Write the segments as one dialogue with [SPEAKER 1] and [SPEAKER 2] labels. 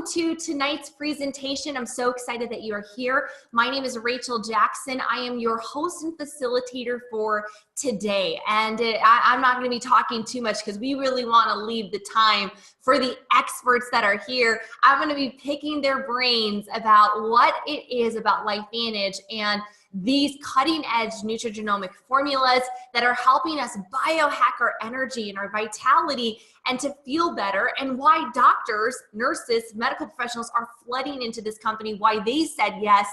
[SPEAKER 1] welcome to tonight's presentation. I'm so excited that you are here. My name is Rachel Jackson. I am your host and facilitator for today. And I'm not going to be talking too much because we really want to leave the time for the experts that are here. I'm going to be picking their brains about what it is about LifeVantage and these cutting-edge nutrigenomic formulas that are helping us biohack our energy and our vitality and to feel better, and why doctors, nurses, medical professionals are flooding into this company, why they said yes,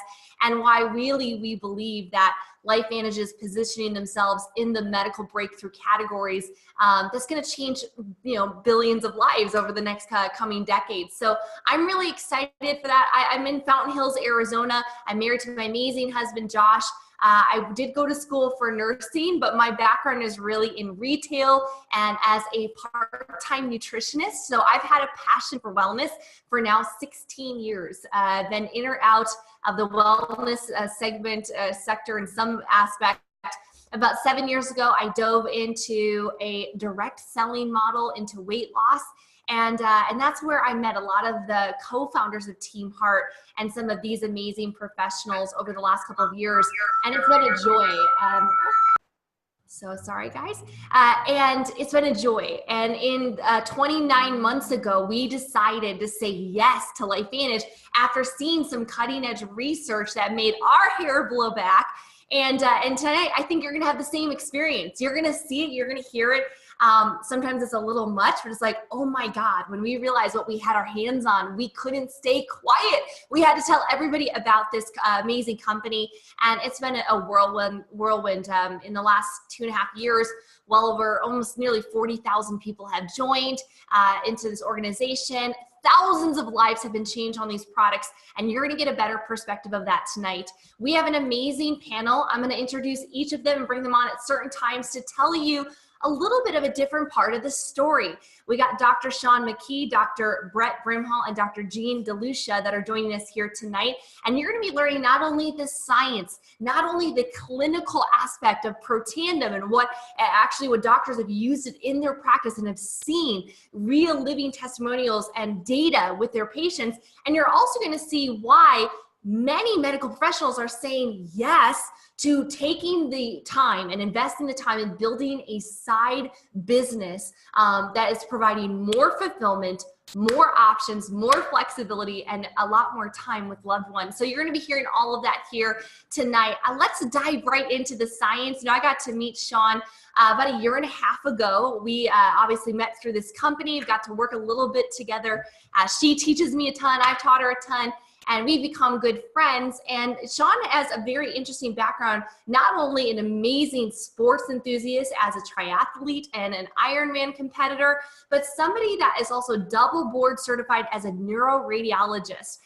[SPEAKER 1] and why really we believe that LifeVantage is positioning themselves in the medical breakthrough categories that's going to change, billions of lives over the next coming decades. So I'm really excited for that. I'm in Fountain Hills, Arizona. I'm married to my amazing husband, Josh. I did go to school for nursing, but my background is really in retail and as a part-time nutritionist. So I've had a passion for wellness for now 16 years. Been in or out of the wellness sector in some aspect. About 7 years ago, I dove into a direct selling model into weight loss. And that's where I met a lot of the co-founders of Team Heart and some of these amazing professionals over the last couple of years. And it's been a joy. So sorry, guys. And it's been a joy. And in 29 months ago, we decided to say yes to LifeVantage after seeing some cutting edge research that made our hair blow back. And tonight, I think you're going to have the same experience. You're going to see it. You're going to hear it. Sometimes it's a little much, but it's like, oh my God, when we realized what we had our hands on, we couldn't stay quiet. We had to tell everybody about this amazing company. And it's been a whirlwind in the last 2.5 years. Well over almost nearly 40,000 people have joined into this organization. Thousands of lives have been changed on these products, and you're going to get a better perspective of that tonight. We have an amazing panel. I'm going to introduce each of them and bring them on at certain times to tell you a little bit of a different part of the story. We got Dr. Sean McKee, Dr. Brett Brimhall, and Dr. Jean DeLucia that are joining us here tonight. And you're going to be learning not only the science, not only the clinical aspect of Protandim and what doctors have used it in their practice and have seen real living testimonials and data with their patients. And you're also going to see why many medical professionals are saying yes to taking the time and investing the time in building a side business that is providing more fulfillment, more options, more flexibility, and a lot more time with loved ones. So you're going to be hearing all of that here tonight. Let's dive right into the science. I got to meet Sean about 1.5 years ago. We obviously met through this company. We've got to work a little bit together. She teaches me a ton. I've taught her a ton. And we've become good friends. And Sean has a very interesting background, not only an amazing sports enthusiast as a triathlete and an Ironman competitor, but somebody that is also double board certified as a neuroradiologist.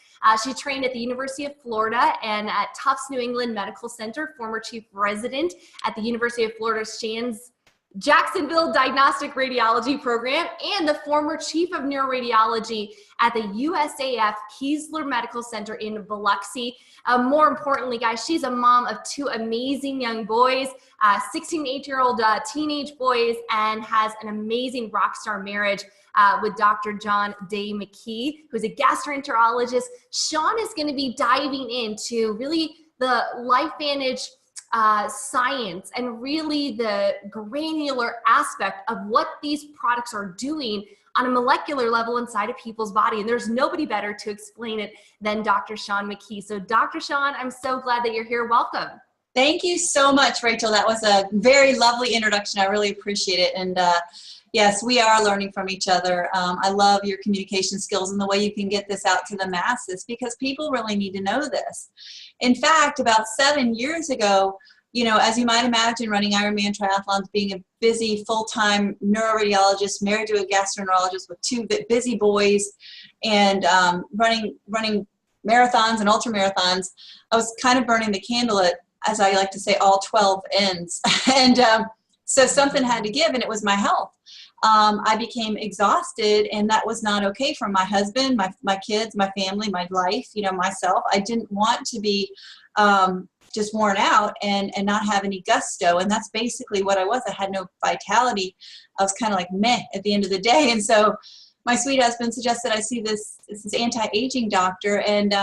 [SPEAKER 1] She trained at the University of Florida and at Tufts New England Medical Center, former chief resident at the University of Florida Shands Jacksonville Diagnostic Radiology Program, and the former chief of neuroradiology at the USAF Keesler Medical Center in Biloxi. More importantly, guys, she's a mom of 2 amazing young boys, 16 and 8-year-old teenage boys, and has an amazing rock star marriage with Dr. John Day McKee, who's a gastroenterologist. Sean is going to be diving into really the LifeVantage science and really the granular aspect of what these products are doing on a molecular level inside of people's body. And there's nobody better to explain it than Dr. Sean McKee. So Dr. Sean, I'm so glad that you're here. Welcome.
[SPEAKER 2] Thank you so much, Rachel. That was a very lovely introduction. I really appreciate it. And yes, we are learning from each other. I love your communication skills and the way you can get this out to the masses, because people really need to know this. In fact, about 7 years ago, as you might imagine, running Ironman triathlons, being a busy full-time neuroradiologist, married to a gastroenterologist with 2 busy boys, and running marathons and ultra marathons, I was kind of burning the candle at, as I like to say, all 12 ends. And so something had to give, and it was my health. I became exhausted, and that was not okay for my husband, my kids, my family, my life, myself. I didn't want to be just worn out and not have any gusto. And that's basically what I was. I had no vitality. I was kind of like meh at the end of the day. And so my sweet husband suggested I see this anti-aging doctor, and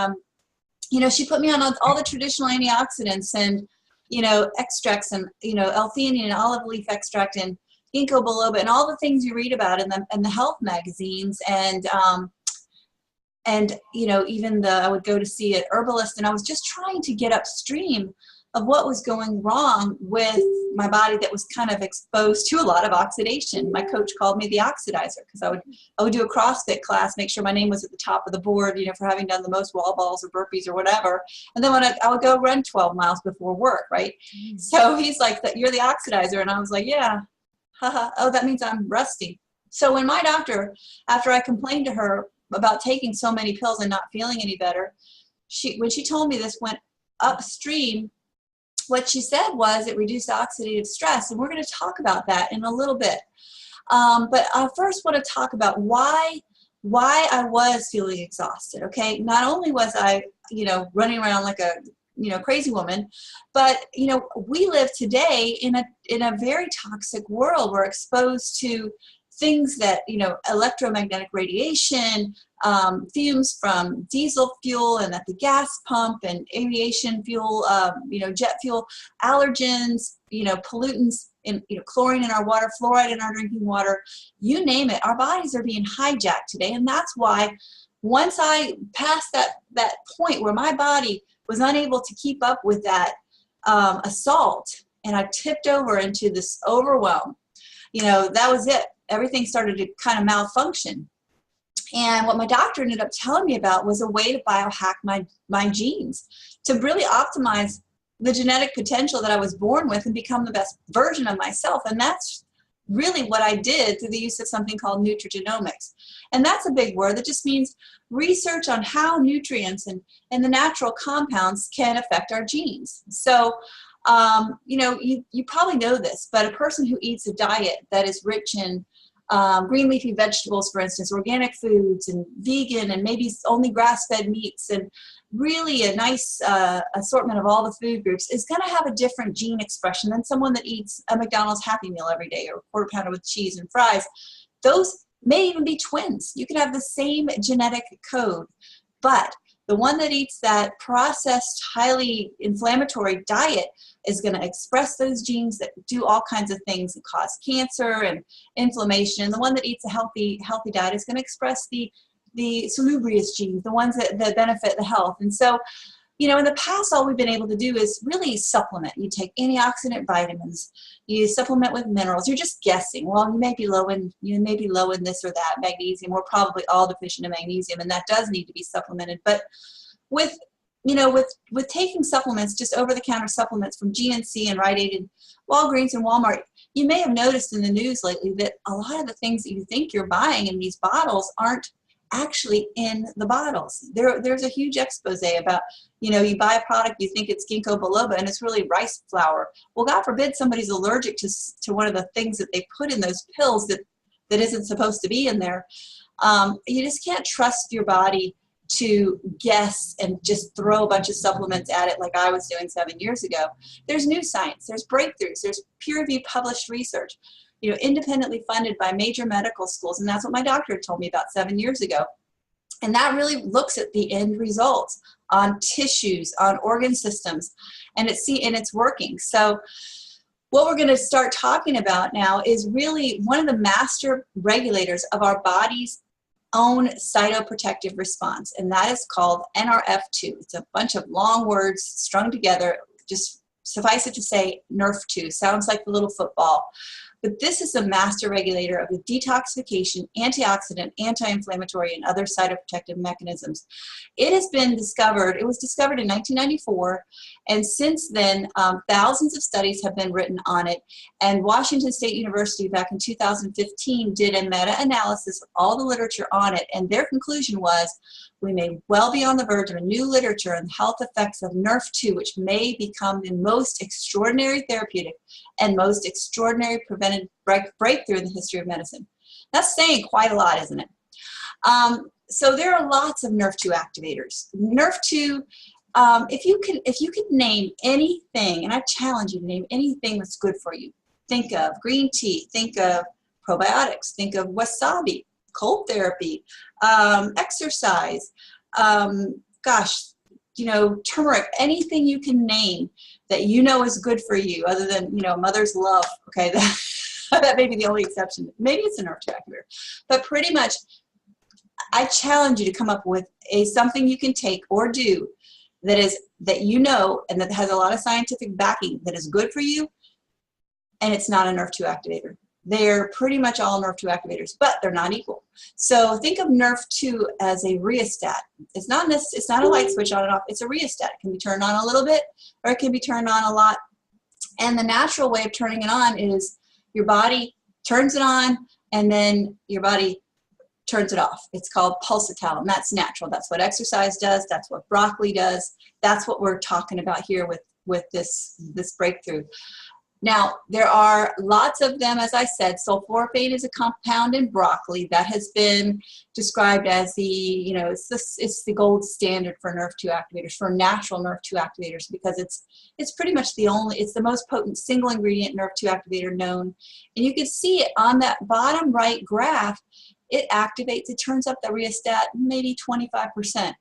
[SPEAKER 2] you know, she put me on all the traditional antioxidants and, you know, extracts and, you know, L-theanine and olive leaf extract and ginkgo biloba and all the things you read about in the health magazines. And you know, even I would go to see an herbalist, and I was just trying to get upstream of what was going wrong with my body that was kind of exposed to a lot of oxidation. My coach called me the oxidizer, because I would do a CrossFit class, make sure my name was at the top of the board, you know, for having done the most wall balls or burpees or whatever. And then when I would go run 12 miles before work, right? So he's like, "You're the oxidizer." And I was like, "Yeah, haha. Oh, that means I'm rusty." So when my doctor, after I complained to her about taking so many pills and not feeling any better, when she told me this went upstream, what she said was it reduced oxidative stress, and we're going to talk about that in a little bit. But I first want to talk about why I was feeling exhausted. Okay, not only was I, you know, running around like a, you know, crazy woman, but you know, we live today in a very toxic world. We're exposed to things that, you know, electromagnetic radiation, fumes from diesel fuel and at the gas pump, and aviation fuel, you know, jet fuel, allergens, you know, pollutants, in, you know, chlorine in our water, fluoride in our drinking water, you name it. Our bodies are being hijacked today. And that's why once I passed that point where my body was unable to keep up with that assault, and I tipped over into this overwhelm, you know, that was it. Everything started to kind of malfunction. And what my doctor ended up telling me about was a way to biohack my genes to really optimize the genetic potential that I was born with and become the best version of myself. And that's really what I did through the use of something called nutrigenomics. And that's a big word that just means research on how nutrients and the natural compounds can affect our genes. So, you know, you probably know this, but a person who eats a diet that is rich in green leafy vegetables, for instance, organic foods, and vegan, and maybe only grass-fed meats, and really a nice assortment of all the food groups, is going to have a different gene expression than someone that eats a McDonald's Happy Meal every day, or a quarter pounder with cheese and fries. Those may even be twins. You can have the same genetic code, but the one that eats that processed, highly inflammatory diet is going to express those genes that do all kinds of things that cause cancer and inflammation. And the one that eats a healthy diet is going to express the salubrious genes, the ones that benefit the health. And so, you know, in the past, all we've been able to do is really supplement. You take antioxidant vitamins, you supplement with minerals. You're just guessing. Well, you may be low in this or that magnesium. We're probably all deficient in magnesium, and that does need to be supplemented. But with taking supplements, just over-the-counter supplements from GNC and Rite Aid and Walgreens and Walmart, you may have noticed in the news lately that a lot of the things that you think you're buying in these bottles aren't actually in the bottles. There's a huge expose about, you know, you buy a product, you think it's ginkgo biloba, and it's really rice flour. Well, God forbid somebody's allergic to one of the things that they put in those pills that isn't supposed to be in there. You just can't trust your body to guess and just throw a bunch of supplements at it like I was doing 7 years ago. There's new science, there's breakthroughs, there's peer-reviewed published research, you know, independently funded by major medical schools. And that's what my doctor told me about 7 years ago. And that really looks at the end results on tissues, on organ systems, and it's working. So what we're going to start talking about now is really one of the master regulators of our body's own cytoprotective response, and that is called NRF2. It's a bunch of long words strung together. Just suffice it to say NRF2. Sounds like the little football. But this is the master regulator of the detoxification, antioxidant, anti-inflammatory, and other cytoprotective mechanisms. It was discovered in 1994, and since then, thousands of studies have been written on it. And Washington State University back in 2015 did a meta-analysis of all the literature on it, and their conclusion was, we may well be on the verge of a new literature on the health effects of NRF2, which may become the most extraordinary therapeutic and most extraordinary preventive breakthrough in the history of medicine. That's saying quite a lot, isn't it? So there are lots of NRF2 activators. NRF2, if you could name anything, and I challenge you to name anything that's good for you. Think of green tea, think of probiotics, think of wasabi, cold therapy, exercise, gosh, turmeric, anything you can name that is good for you, other than, mother's love. Okay, that may be the only exception. Maybe it's a nerve activator, but pretty much I challenge you to come up with something you can take or do that and that has a lot of scientific backing, that is good for you, and it's not a nerve 2 activator. They're pretty much all nerve 2 activators, but they're not equal. So think of nerve 2 as a rheostat. It's not a light switch on and off. It's a rheostat. It can be turned on a little bit, or it can be turned on a lot. And the natural way of turning it on is your body turns it on, and then your body turns it off. It's called pulsatile, and that's natural. That's what exercise does. That's what broccoli does. That's what we're talking about here with this breakthrough. Now, there are lots of them, as I said. Sulforaphane is a compound in broccoli that has been described as it's the gold standard for nerve 2 activators, for natural nerve 2 activators, because it's pretty much it's the most potent single ingredient nerve 2 activator known. And you can see it on that bottom right graph. It activates, it turns up the rheostat maybe 25%.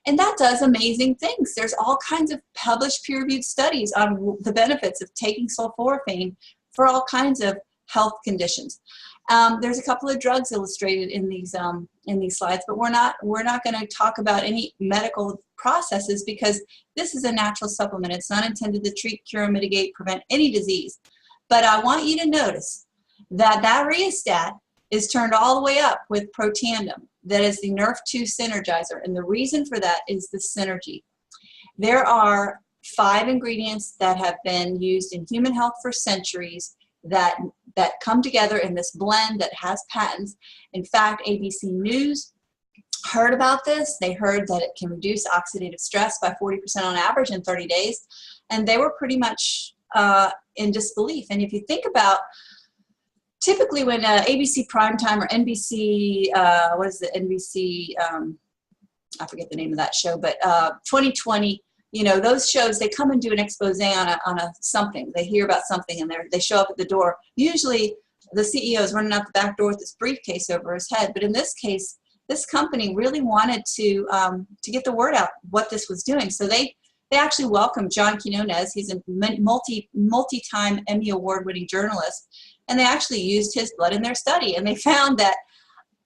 [SPEAKER 2] And that does amazing things. There's all kinds of published peer-reviewed studies on the benefits of taking sulforaphane for all kinds of health conditions. There's a couple of drugs illustrated in these slides, but we're not going to talk about any medical processes, because this is a natural supplement. It's not intended to treat, cure, mitigate, prevent any disease. But I want you to notice that rheostat is turned all the way up with Protandim. That is the nerve 2 synergizer, and the reason for that is the synergy. There are 5 ingredients that have been used in human health for centuries that come together in this blend that has patents. In fact, ABC News heard about this. They heard that it can reduce oxidative stress by 40% on average in 30 days, and they were pretty much in disbelief. And if you think about, typically when ABC Primetime or NBC, I forget the name of that show, but 2020, those shows, they come and do an expose on a something. They hear about something, and they show up at the door. Usually the CEO is running out the back door with this briefcase over his head. But in this case, this company really wanted to get the word out what this was doing. So they actually welcomed John Quinones. He's a multi-time Emmy Award-winning journalist. And they actually used his blood in their study. And they found that,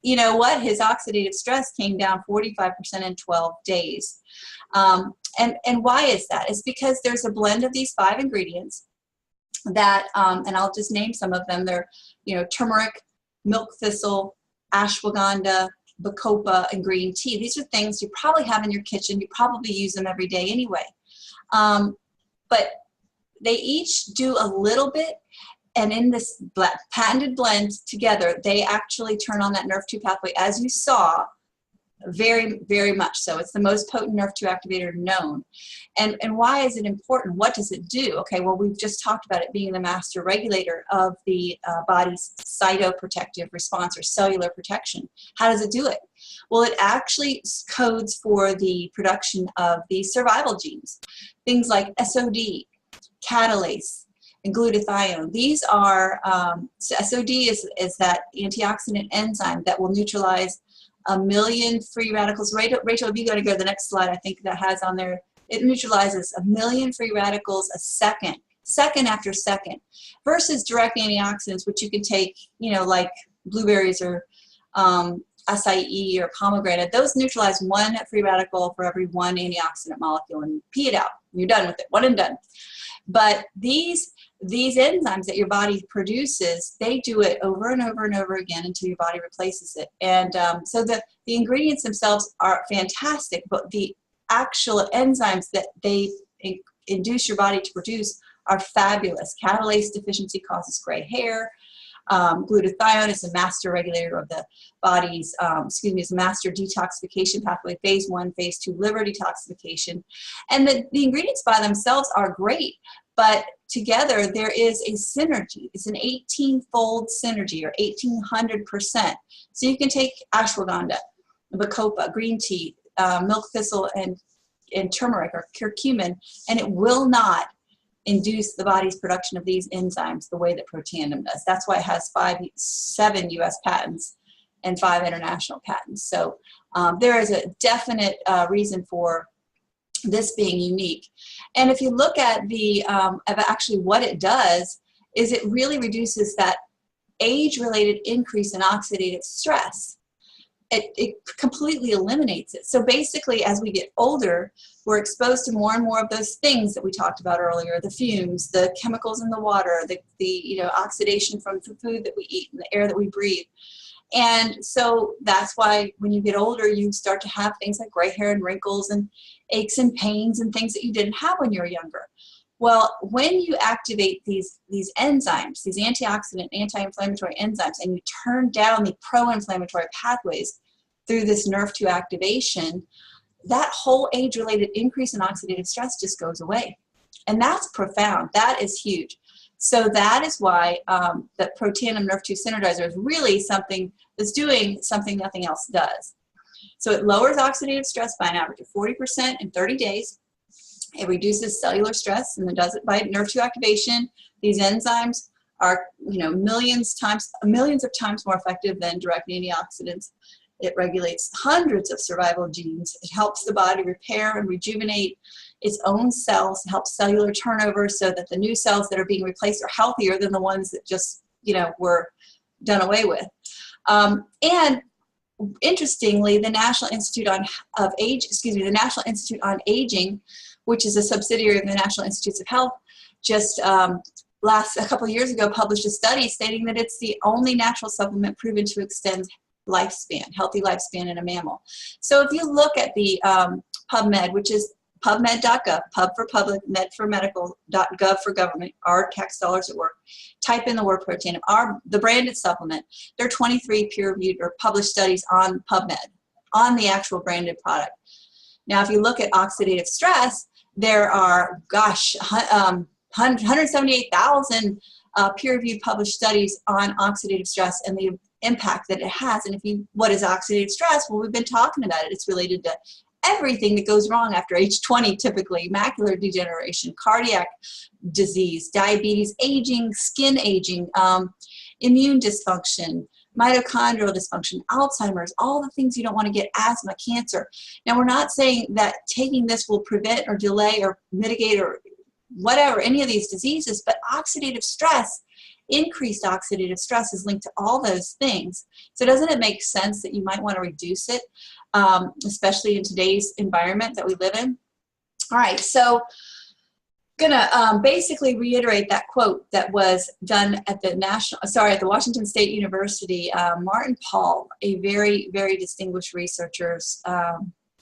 [SPEAKER 2] his oxidative stress came down 45% in 12 days. And why is that? It's because there's a blend of these 5 ingredients that, and I'll just name some of them. They're, turmeric, milk thistle, ashwagandha, bacopa, and green tea. These are things you probably have in your kitchen. You probably use them every day anyway. But they each do a little bit. And in this patented blend together, they actually turn on that nerve 2 pathway, as you saw, very, very much so. It's the most potent nerve 2 activator known. And why is it important? What does it do? Okay, well, we've just talked about it being the master regulator of the body's cytoprotective response, or cellular protection. How does it do it? Well, it actually codes for the production of the survival genes, things like SOD, catalase, and glutathione. These are, SOD is that antioxidant enzyme that will neutralize 1 million free radicals. Rachel, if you go to the next slide, I think that has on there, it neutralizes 1 million free radicals a second after second, versus direct antioxidants, which you can take, like blueberries or acai or pomegranate. Those neutralize 1 free radical for every 1 antioxidant molecule, and pee it out. You're done with it, one and done. But these enzymes that your body produces, they do it over and over and over again until your body replaces it. And so the ingredients themselves are fantastic, but the actual enzymes that they induce your body to produce are fabulous. Catalase deficiency causes gray hair. Glutathione is a master regulator of the body's, is a master detoxification pathway, phase 1, phase 2 liver detoxification. And the ingredients by themselves are great, but together there is a synergy. It's an 18-fold synergy, or 1800%. So you can take ashwagandha, bacopa, green tea, milk thistle, and turmeric or curcumin, and it will not induce the body's production of these enzymes the way that Protandim does. That's why it has 7 US patents and 5 international patents. So there is a definite reason for this being unique. And if you look at the of actually what it does, is it really reduces that age-related increase in oxidative stress. It completely eliminates it. So basically, as we get older, we're exposed to more and more of those things that we talked about earlier, the fumes, the chemicals in the water, the oxidation from the food that we eat and the air that we breathe. And so that's why when you get older, you start to have things like gray hair and wrinkles and aches and pains and things that you didn't have when you were younger. Well, when you activate these enzymes, these antioxidant, anti-inflammatory enzymes, and you turn down the pro-inflammatory pathways through this NRF2 activation, that whole age-related increase in oxidative stress just goes away. And that's profound. That is huge. So that is why the Protandim NRF2 Synergizer is really something that's doing something nothing else does. So it lowers oxidative stress by an average of 40% in 30 days. It reduces cellular stress, and it does it by NRF2 activation. These enzymes are, millions of times more effective than direct antioxidants. It regulates hundreds of survival genes. It helps the body repair and rejuvenate its own cells, helps cellular turnover so that the new cells that are being replaced are healthier than the ones that just, were done away with. And interestingly, the National Institute on Aging, which is a subsidiary of the National Institutes of Health, just a couple of years ago published a study stating that it's the only natural supplement proven to extend lifespan, healthy lifespan in a mammal. So if you look at the PubMed, which is PubMed.gov, pub for public, med for medical.gov for government, our tax dollars at work, type in the word Protandim, the branded supplement. There are 23 peer-reviewed or published studies on PubMed, on the actual branded product. Now, if you look at oxidative stress, there are, 178,000 peer-reviewed published studies on oxidative stress and the impact that it has. And what is oxidative stress? Well, we've been talking about it. It's related to everything that goes wrong after age 20, typically: macular degeneration, cardiac disease, diabetes, aging, skin aging, immune dysfunction, mitochondrial dysfunction, Alzheimer's, all the things you don't want to get: asthma, cancer. Now, we're not saying that taking this will prevent or delay or mitigate or whatever, any of these diseases, but oxidative stress, increased oxidative stress is linked to all those things. So doesn't it make sense that you might want to reduce it, especially in today's environment that we live in? All right, so gonna basically reiterate that quote that was done at the Washington State University. Martin Pall, a very, very distinguished researcher's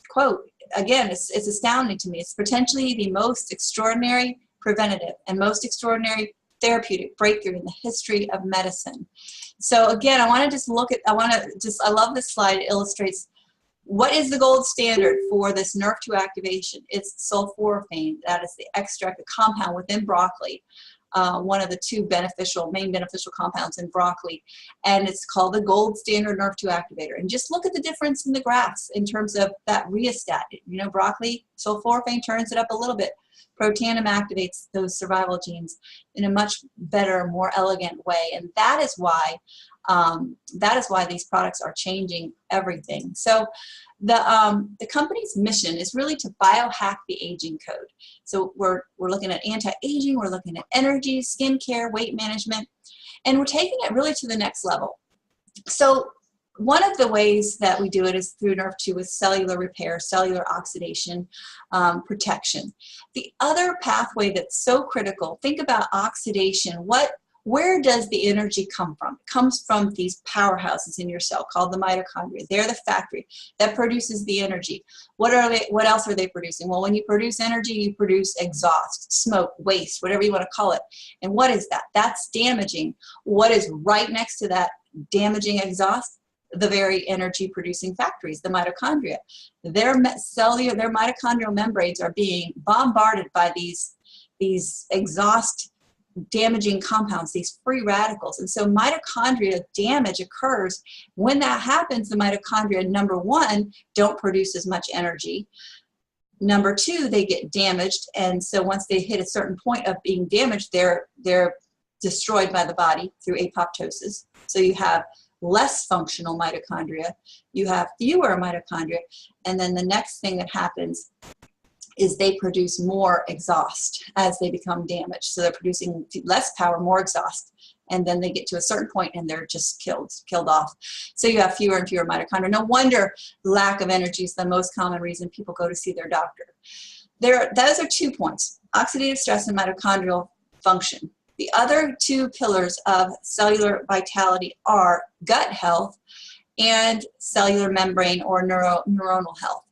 [SPEAKER 2] quote. Again, it's astounding to me. It's potentially the most extraordinary preventative and most extraordinary therapeutic breakthrough in the history of medicine. So again, I love this slide. It illustrates what is the gold standard for this NRF2 activation. It's sulforaphane. That is the extract, the compound within broccoli, one of the two main beneficial compounds in broccoli, and it's called the gold standard NRF2 activator. And just look at the difference in the graphs in terms of that rheostat. Broccoli, sulforaphane turns it up a little bit. Protandim activates those survival genes in a much better, more elegant way, and that is why these products are changing everything. So the company's mission is really to biohack the aging code. So we're looking at anti-aging, we're looking at energy, skincare, weight management, and we're taking it really to the next level. So one of the ways that we do it is through NRF2 with cellular repair, cellular oxidation, protection. The other pathway that's so critical, think about oxidation. Where does the energy come from? It comes from these powerhouses in your cell called the mitochondria. They're the factory that produces the energy. What else are they producing? Well, when you produce energy, you produce exhaust, smoke, waste, whatever you want to call it. And what is that? That's damaging. What is right next to that damaging exhaust? The very energy producing factories, the mitochondria. Their mitochondrial membranes are being bombarded by these exhaust damaging compounds, these free radicals. And so mitochondria damage occurs. When that happens, the mitochondria, number one, don't produce as much energy. Number two, they get damaged. And so once they hit a certain point of being damaged, they're destroyed by the body through apoptosis. So you have less functional mitochondria, you have fewer mitochondria, and then the next thing that happens is they produce more exhaust as they become damaged. So they're producing less power, more exhaust, and then they get to a certain point and they're just killed off. So you have fewer and fewer mitochondria. No wonder lack of energy is the most common reason people go to see their doctor. Those are 2 points, oxidative stress and mitochondrial function. The other 2 pillars of cellular vitality are gut health and cellular membrane or neuronal health.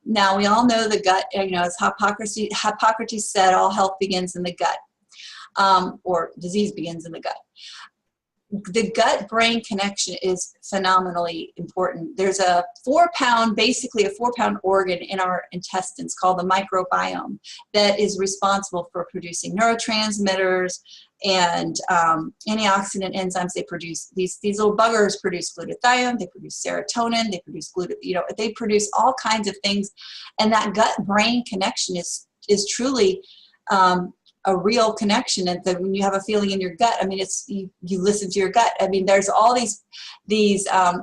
[SPEAKER 2] Now, we all know the gut, as Hippocrates said, all health begins in the gut, or disease begins in the gut. The gut-brain connection is phenomenally important. There's basically a 4-pound organ in our intestines called the microbiome that is responsible for producing neurotransmitters and antioxidant enzymes. They produce, these little buggers produce glutathione, they produce serotonin, they produce they produce all kinds of things. And that gut-brain connection is truly a real connection. And when you have a feeling in your gut, I mean, it's you listen to your gut. I mean, there's all these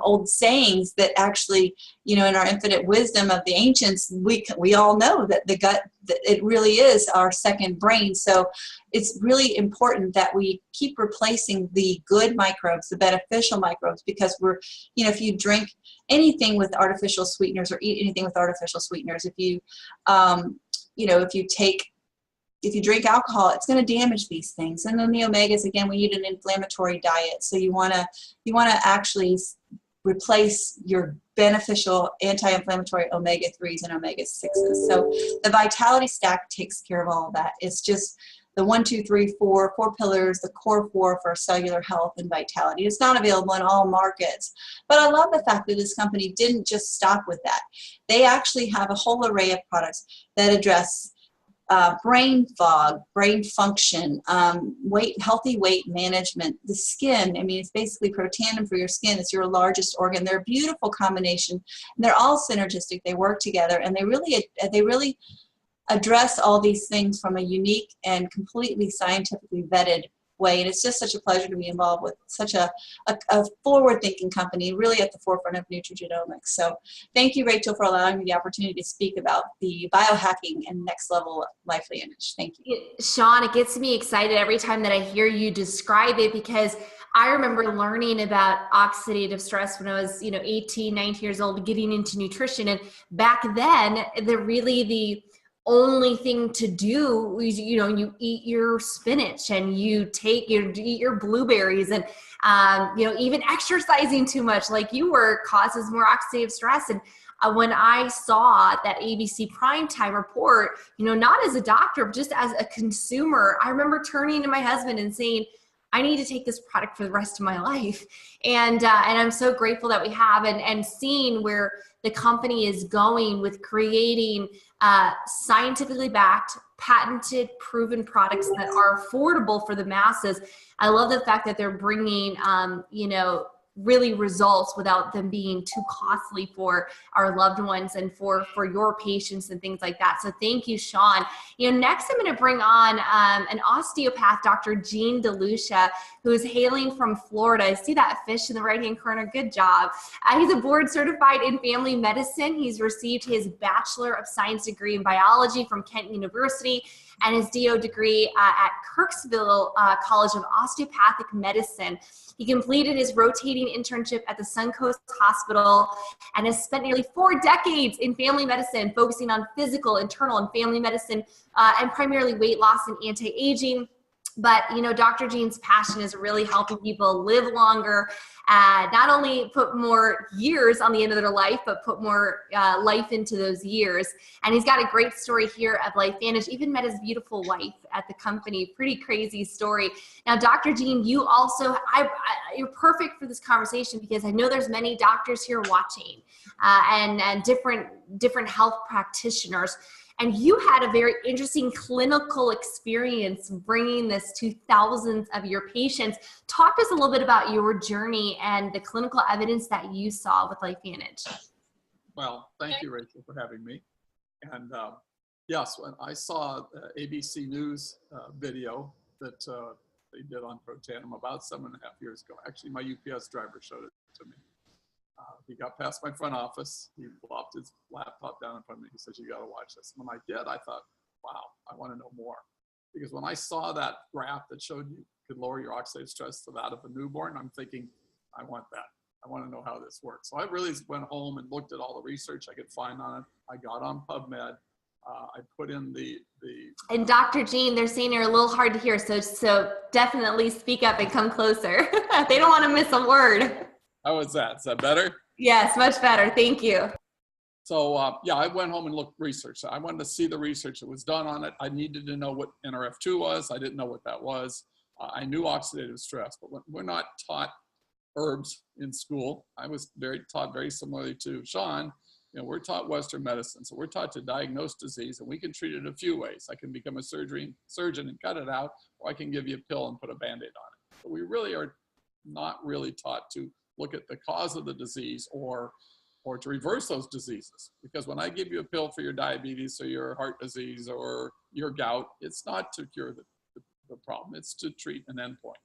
[SPEAKER 2] old sayings that actually, in our infinite wisdom of the ancients, we all know that the gut, that it really is our second brain. So it's really important that we keep replacing the good microbes, the beneficial microbes, because if you drink anything with artificial sweeteners or eat anything with artificial sweeteners, if you drink alcohol, it's going to damage these things. And then the omegas, again, we eat an inflammatory diet. So you want to actually replace your beneficial anti-inflammatory omega-3s and omega-6s. So the Vitality Stack takes care of all of that. It's just the 1, 2, 3, 4 pillars, the core 4 for cellular health and vitality. It's not available in all markets. But I love the fact that this company didn't just stop with that. They actually have a whole array of products that address brain fog, brain function, healthy weight management, the skin. I mean, it's basically Protandim for your skin. It's your largest organ. They're a beautiful combination, and they're all synergistic. They work together, and they really address all these things from a unique and completely scientifically vetted way. And it's just such a pleasure to be involved with such a forward-thinking company, really at the forefront of nutrigenomics. So thank you, Rachel, for allowing me the opportunity to speak about the biohacking and next level LifeVantage. Thank you.
[SPEAKER 1] Sean, it gets me excited every time that I hear you describe it, because I remember learning about oxidative stress when I was, 18, 19 years old, getting into nutrition. And back then, the only thing to do is, you eat your spinach and you eat your blueberries, and even exercising too much like you were causes more oxidative stress. And when I saw that ABC Primetime report, not as a doctor, but just as a consumer, I remember turning to my husband and saying, I need to take this product for the rest of my life. And I'm so grateful that we have, and seeing where the company is going with creating scientifically backed, patented, proven products that are affordable for the masses. I love the fact that they're bringing, really results without them being too costly for our loved ones and for your patients and things like that. So thank you, Sean. Next I'm going to bring on an osteopath, Dr. Gene DeLucia, who is hailing from Florida. I see that fish in the right-hand corner. Good job. He's a board certified in family medicine. He's received his Bachelor of Science degree in biology from Kent University and his DO degree at Kirksville College of Osteopathic Medicine. He completed his rotating internship at the Suncoast Hospital and has spent nearly 4 decades in family medicine, focusing on physical, internal, and family medicine, and primarily weight loss and anti-aging. But, Dr. Gene's passion is really helping people live longer, not only put more years on the end of their life, but put more life into those years. And he's got a great story here at LifeVantage. Even met his beautiful wife at the company. Pretty crazy story. Now, Dr. Gene, you also, you're perfect for this conversation, because I know there's many doctors here watching and different health practitioners. And you had a very interesting clinical experience bringing this to thousands of your patients. Talk to us a little bit about your journey and the clinical evidence that you saw with LifeVantage.
[SPEAKER 3] Well, thank you, Rachel, for having me. And yes, when I saw the ABC News video that they did on Protandim about 7.5 years ago. Actually, my UPS driver showed it to me. He got past my front office. He plopped his laptop down in front of me. He said, "You got to watch this." And when I did, I thought, wow, I want to know more. Because when I saw that graph that showed you could lower your oxidative stress to that of a newborn, I'm thinking, I want that. I want to know how this works. So I really went home and looked at all the research I could find on it. I got on PubMed. I put in the.
[SPEAKER 1] And Dr. Jean, they're saying you're a little hard to hear, so definitely speak up and come closer. They don't want to miss a word.
[SPEAKER 3] How was that? Is that better?
[SPEAKER 1] Yes, much better. Thank you.
[SPEAKER 3] So yeah, I went home and looked research. I wanted to see the research that was done on it. I needed to know what NRF2 was. I didn't know what that was. I knew oxidative stress, but we're not taught herbs in school. I was taught very similarly to Sean. You know, we're taught Western medicine, so we're taught to diagnose disease, and we can treat it a few ways. I can become a surgeon and cut it out, or I can give you a pill and put a Band-Aid on it. But we really are not really taught to look at the cause of the disease or to reverse those diseases. Because when I give you a pill for your diabetes or your heart disease or your gout, it's not to cure the problem, it's to treat an endpoint.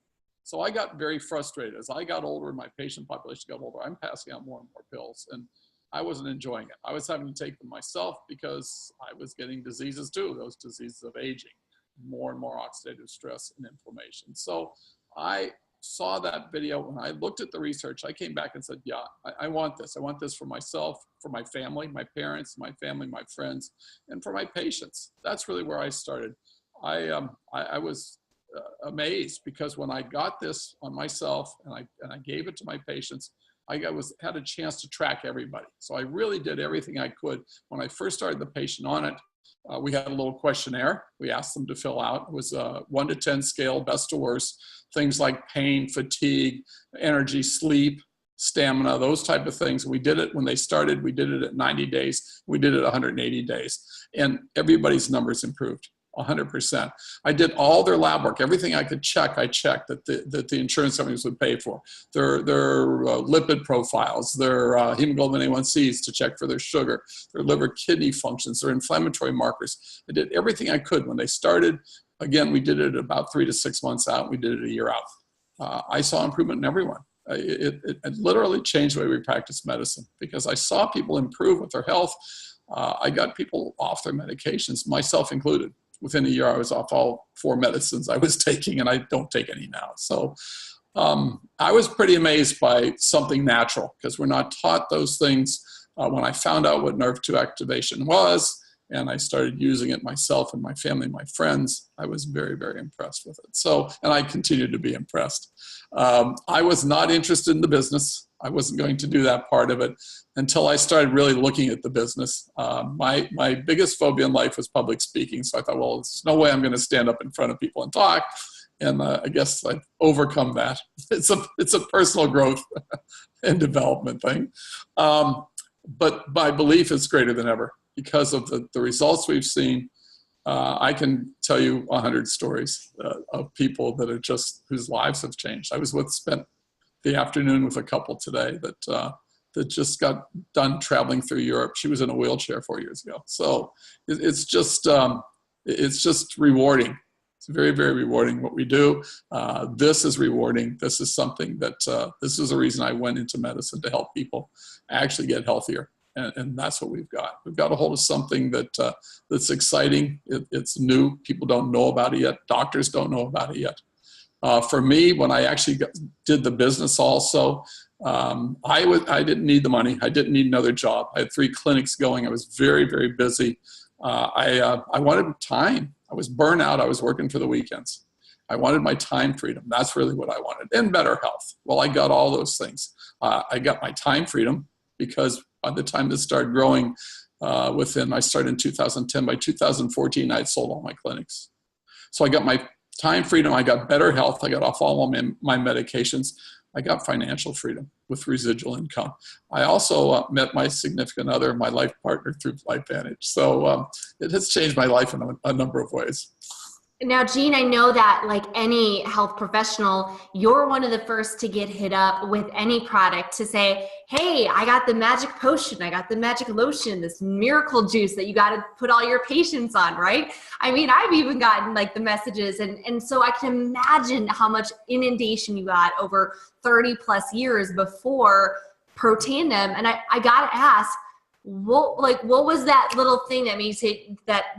[SPEAKER 3] So I got very frustrated. As I got older and my patient population got older, I'm passing out more and more pills, and I wasn't enjoying it. I was having to take them myself because I was getting diseases too, those diseases of aging, more and more oxidative stress and inflammation. So I saw that video. When I looked at the research, I came back and said, yeah, I want this. I want this for myself, for my family, my parents, my family, my friends, and for my patients. That's really where I started. I was amazed because when I got this on myself and I gave it to my patients, I had a chance to track everybody. So I really did everything I could. When I first started the patient on it, we had a little questionnaire we asked them to fill out. It was a 1 to 10 scale, best to worst. Things like pain, fatigue, energy, sleep, stamina, those type of things. We did it when they started. We did it at 90 days. We did it at 180 days. And everybody's numbers improved. 100%. I did all their lab work. Everything I could check, I checked that the insurance companies would pay for. Their lipid profiles, their hemoglobin A1Cs to check for their sugar, their liver kidney functions, their inflammatory markers. I did everything I could when they started. Again, we did it about 3 to 6 months out. We did it a year out. I saw improvement in everyone. It literally changed the way we practice medicine because I saw people improve with their health. I got people off their medications, myself included. Within a year, I was off all 4 medicines I was taking, and I don't take any now. So I was pretty amazed by something natural because we're not taught those things. When I found out what NRF2 activation was, and I started using it myself and my family, my friends, I was very, very impressed with it. So, and I continue to be impressed. I was not interested in the business. I wasn't going to do that part of it until I started really looking at the business. My biggest phobia in life was public speaking. So I thought, well, there's no way I'm going to stand up in front of people and talk. And I guess I've overcome that. It's a personal growth and development thing. But my belief is greater than ever because of the results we've seen. I can tell you 100 stories of people that are whose lives have changed. I was spent the afternoon with a couple today that just got done traveling through Europe. She was in a wheelchair 4 years ago. So it's just rewarding. It's very, very rewarding what we do. This is rewarding. This is something that, this is the reason I went into medicine, to help people actually get healthier. And that's what we've got. We've got a hold of something that's exciting. It's new. People don't know about it yet. Doctors don't know about it yet. For me, when I actually did the business also, I didn't need the money. I didn't need another job. I had 3 clinics going. I was very, very busy. I wanted time. I was burnt out. I was working for the weekends. I wanted my time freedom. That's really what I wanted. And better health. Well, I got all those things. I got my time freedom because by the time this started growing, I started in 2010. By 2014, I had sold all my clinics. So I got my time freedom. I got better health. I got off all my medications. I got financial freedom with residual income. I also met my significant other, my life partner, through LifeVantage. So it has changed my life in a number of ways.
[SPEAKER 1] Now, Jean, I know that like any health professional, you're one of the first to get hit up with any product to say, hey, I got the magic potion, I got the magic lotion, this miracle juice that you got to put all your patients on, right? I mean, I've even gotten like the messages. And so I can imagine how much inundation you got over 30 plus years before Protandim. And I got to ask, what was that little thing that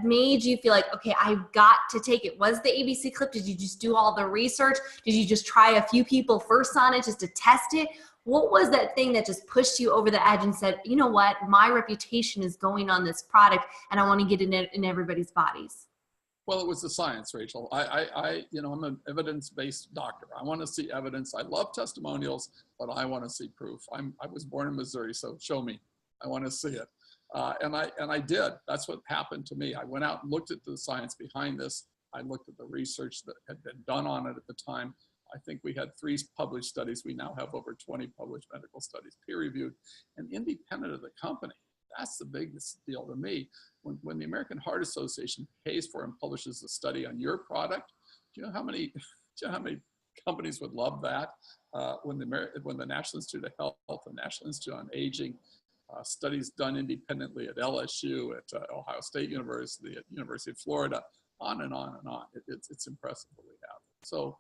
[SPEAKER 1] made you feel like, okay, I've got to take it? Was the ABC clip? Did you just do all the research? Did you just try a few people first on it just to test it? What was that thing that just pushed you over the edge and said, you know what, my reputation is going on this product and I want to get it in everybody's bodies?
[SPEAKER 3] Well, it was the science, Rachel. I'm an evidence-based doctor. I want to see evidence. I love testimonials, but I want to see proof. I was born in Missouri, so show me. I want to see it. And I did. That's what happened to me. I went out and looked at the science behind this. I looked at the research that had been done on it at the time. I think we had 3 published studies. We now have over 20 published medical studies, peer-reviewed and independent of the company. That's the biggest deal to me. When the American Heart Association pays for and publishes a study on your product, do you know how many companies would love that? When the National Institute of Health and National Institute on Aging, studies done independently at LSU, at Ohio State University, at University of Florida, on and on and on. It's impressive what we have. So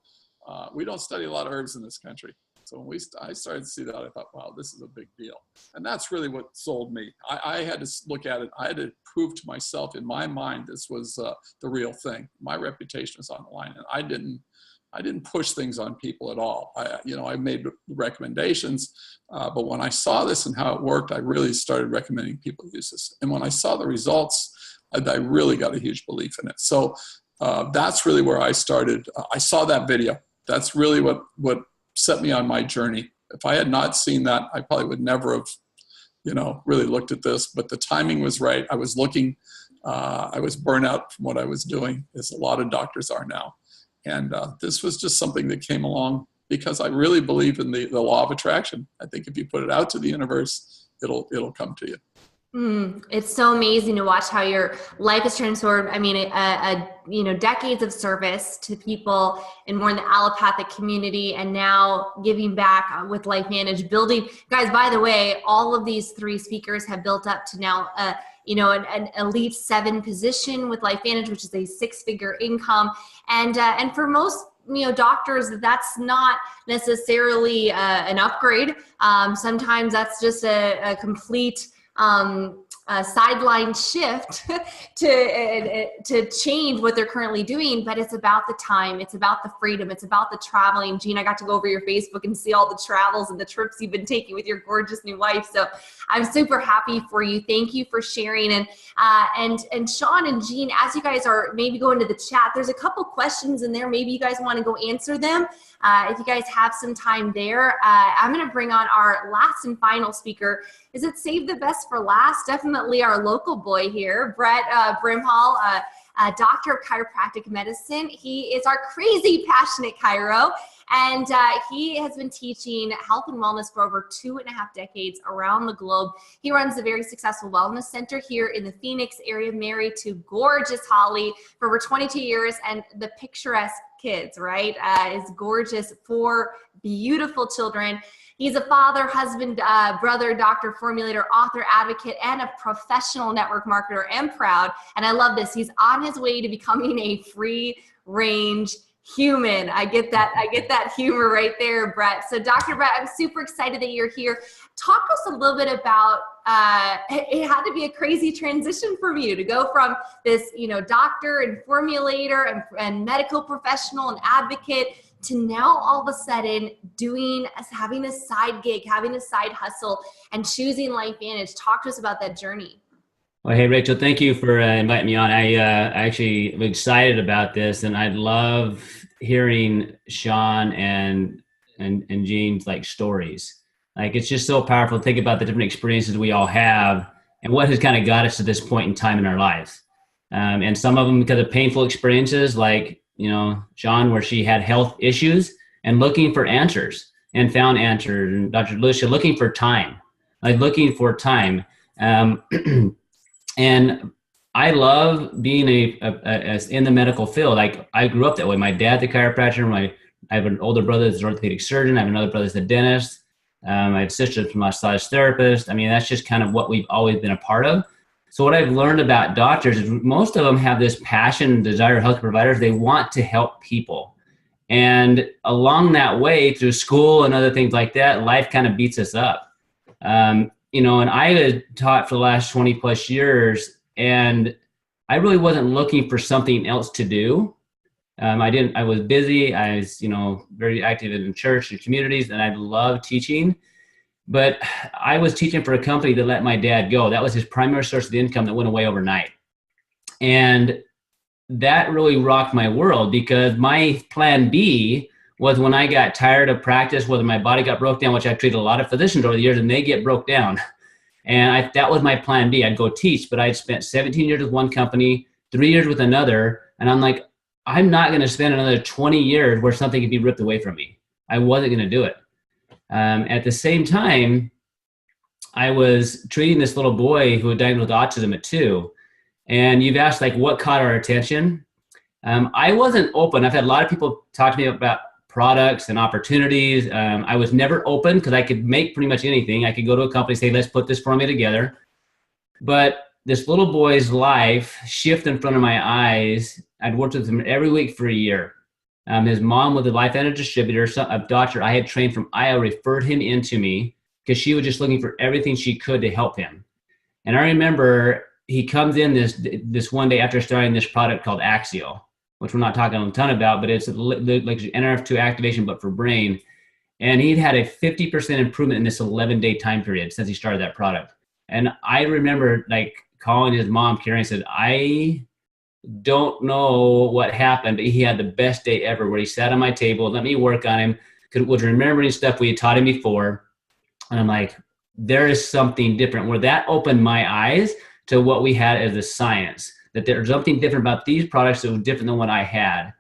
[SPEAKER 3] we don't study a lot of herbs in this country. So when I started to see that, I thought, wow, this is a big deal. And that's really what sold me. I had to look at it. I had to prove to myself in my mind this was the real thing. My reputation was on the line, and I didn't push things on people at all. I made recommendations, but when I saw this and how it worked, I really started recommending people use this. And when I saw the results, I really got a huge belief in it. So that's really where I started. I saw that video. That's really what set me on my journey. If I had not seen that, I probably would never have, really looked at this. But the timing was right. I was looking. I was burnt out from what I was doing, as a lot of doctors are now. And this was just something that came along because I really believe in the law of attraction. I think if you put it out to the universe, it'll come to you.
[SPEAKER 1] It's so amazing to watch how your life has transformed. I mean, decades of service to people in more in the allopathic community, and now giving back with LifeVantage, building. Guys, by the way, all of these 3 speakers have built up to now, an elite 7 position with LifeVantage, which is a 6-figure income, and for most doctors, that's not necessarily an upgrade. Sometimes that's just a complete sideline shift to change what they're currently doing, but it's about the time, it's about the freedom, it's about the traveling. Jean, I got to go over your Facebook and see all the travels and the trips you've been taking with your gorgeous new wife. So I'm super happy for you. Thank you for sharing. And Sean and Jean, as you guys are maybe going to the chat, there's a couple questions in there. Maybe you guys want to go answer them. If you guys have some time there, I'm going to bring on our last and final speaker. Is it save the best for last? Definitely our local boy here, Brett Brimhall, a doctor of chiropractic medicine. He is our crazy passionate chiro, and he has been teaching health and wellness for over 2.5 decades around the globe. He runs a very successful wellness center here in the Phoenix area, married to gorgeous Holly for over 22 years, and the picturesque kids, right? Is gorgeous, 4 beautiful children. He's a father, husband, brother, doctor, formulator, author, advocate, and a professional network marketer, and proud. And I love this. He's on his way to becoming a free range human. I get that humor right there, Brett. So Dr. Brett, I'm super excited that you're here. Talk to us a little bit about, it had to be a crazy transition for you to go from this, doctor and formulator and medical professional and advocate to now all of a sudden having a side gig, having a side hustle, and choosing LifeVantage. Talk to us about that journey.
[SPEAKER 4] Well, hey, Rachel, thank you for inviting me on. I actually am excited about this, and I love hearing Sean and Jean's stories. It's just so powerful to think about the different experiences we all have and what has kind of got us to this point in time in our lives. And some of them because of painful experiences, Sean, where she had health issues and looking for answers and found answers. And Dr. Lucia looking for time. And I love being in the medical field. Like I grew up that way. My dad's a chiropractor. I have an older brother that's an orthopedic surgeon. I have another brother that's a dentist. I have sisters from massage therapist. I mean, that's just kind of what we've always been a part of. So what I've learned about doctors is most of them have this passion and desire, health providers. They want to help people. And along that way, through school and other things like that, life kind of beats us up. And I had taught for the last 20 plus years, and I really wasn't looking for something else to do. I was busy. I was, very active in church and communities, and I loved teaching. But I was teaching for a company that let my dad go. That was his primary source of income that went away overnight. And that really rocked my world, because my plan B was when I got tired of practice, whether my body got broke down, which I've treated a lot of physicians over the years, and they get broke down. And that was my plan B. I'd go teach, but I'd spent 17 years with one company, 3 years with another. And I'm like, I'm not going to spend another 20 years where something could be ripped away from me. I wasn't going to do it. At the same time, I was treating this little boy who was diagnosed with autism at 2. And you've asked, like, what caught our attention? I wasn't open. I've had a lot of people talk to me about products and opportunities. I was never open because I could make pretty much anything. I could go to a company and say, let's put this for me together. But this little boy's life shift in front of my eyes. I'd worked with him every week for a year. His mom was a life energy distributor, a doctor I had trained from Iowa, referred him into me because she was just looking for everything she could to help him. And I remember he comes in this one day after starting this product called Axio, which we're not talking a ton about, but it's like NRF2 activation, but for brain. And he'd had a 50% improvement in this 11-day time period since he started that product. And I remember like calling his mom, Carrie, and said, I don't know what happened, but he had the best day ever, where he sat on my table, let me work on him, was remembering stuff we had taught him before. And I'm like, there is something different, where that opened my eyes to what we had as a science, that there's something different about these products that was different than what I had.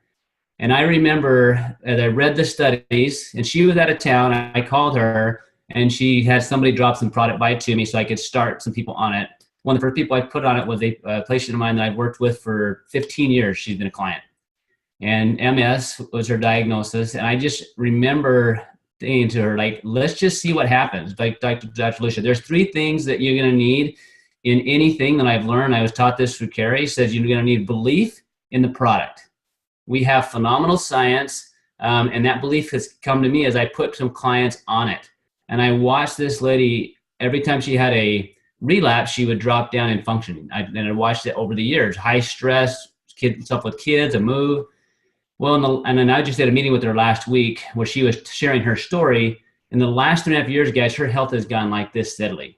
[SPEAKER 4] And I remember as I read the studies, and she was out of town, I called her, and she had somebody drop some product by to me so I could start some people on it. One of the first people I put on it was a patient of mine that I'd worked with for 15 years. She's been a client. And MS was her diagnosis. And I just remember saying to her, like, let's just see what happens. Like Dr. Lucia, there's 3 things that you're going to need in anything that I've learned. I was taught this through Carrie. Says you're going to need belief in the product. We have phenomenal science, and that belief has come to me as I put some clients on it. And I watched this lady, every time she had a relapse, she would drop down in functioning. And I watched it over the years. High stress, stuff with kids, a move. Well, and then I just had a meeting with her last week where she was sharing her story. In the last 3.5 years, guys, her health has gone like this steadily,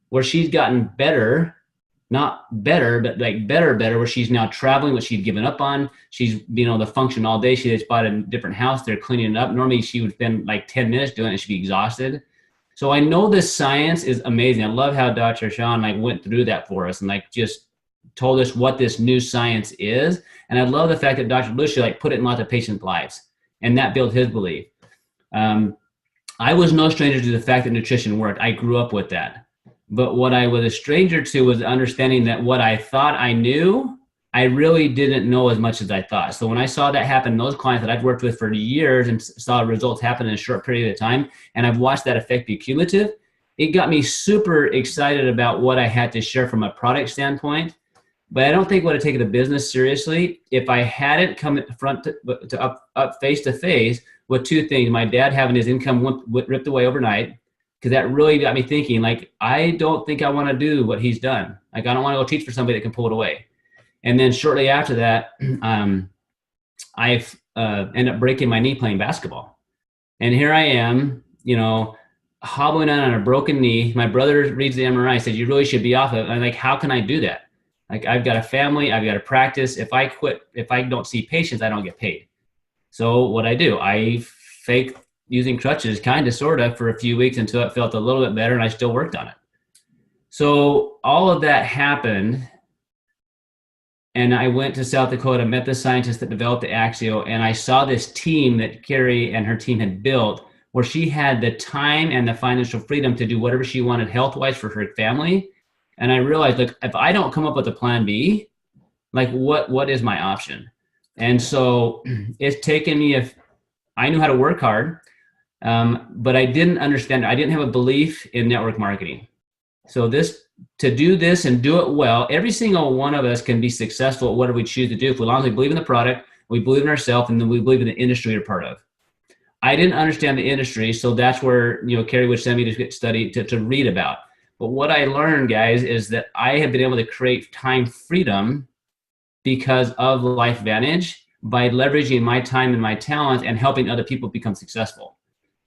[SPEAKER 4] where she's gotten better, not better, but like better, where she's now traveling, what she'd given up on. She's been able to function all day. She just bought a different house. They're cleaning it up. Normally she would spend like 10 minutes doing it and she'd be exhausted. So I know this science is amazing. I love how Dr. Sean went through that for us and just told us what this new science is. And I love the fact that Dr. Lucia put it in lots of patients' lives, and that built his belief. I was no stranger to the fact that nutrition worked. I grew up with that. But what I was a stranger to was understanding that what I thought I knew, I really didn't know as much as I thought. So when I saw that happen, those clients that I've worked with for years and saw results happen in a short period of time, and I've watched that effect be cumulative, it got me super excited about what I had to share from a product standpoint. But I don't think I would have taken the business seriously if I hadn't come up face to face with 2 things. My dad having his income ripped away overnight, because that really got me thinking, I don't think I want to do what he's done. I don't want to go teach for somebody that can pull it away. And then shortly after that, I ended up breaking my knee playing basketball. And here I am, hobbling on a broken knee. My brother reads the MRI, said, you really should be off it. I'm like, how can I do that? I've got a family, I've got to practice. If I quit, if I don't see patients, I don't get paid. So what I do, I fake using crutches, kind of, sort of, for a few weeks until it felt a little bit better, and I still worked on it. So all of that happened, and I went to South Dakota, met the scientists that developed the Axio, and I saw this team that Carrie and her team had built, where she had the time and the financial freedom to do whatever she wanted health-wise for her family. And I realized, like, if I don't come up with a plan B, like what is my option? And so it's taken me, if I knew how to work hard, but I didn't understand, I didn't have a belief in network marketing. So to do this and do it well, every single one of us can be successful at whatever we choose to do. If as long as we believe in the product, we believe in ourselves, and then we believe in the industry we're part of. I didn't understand the industry, so that's where, Carrie would send me to study, to read about. But what I learned, guys, is that I have been able to create time freedom because of LifeVantage by leveraging my time and my talent and helping other people become successful.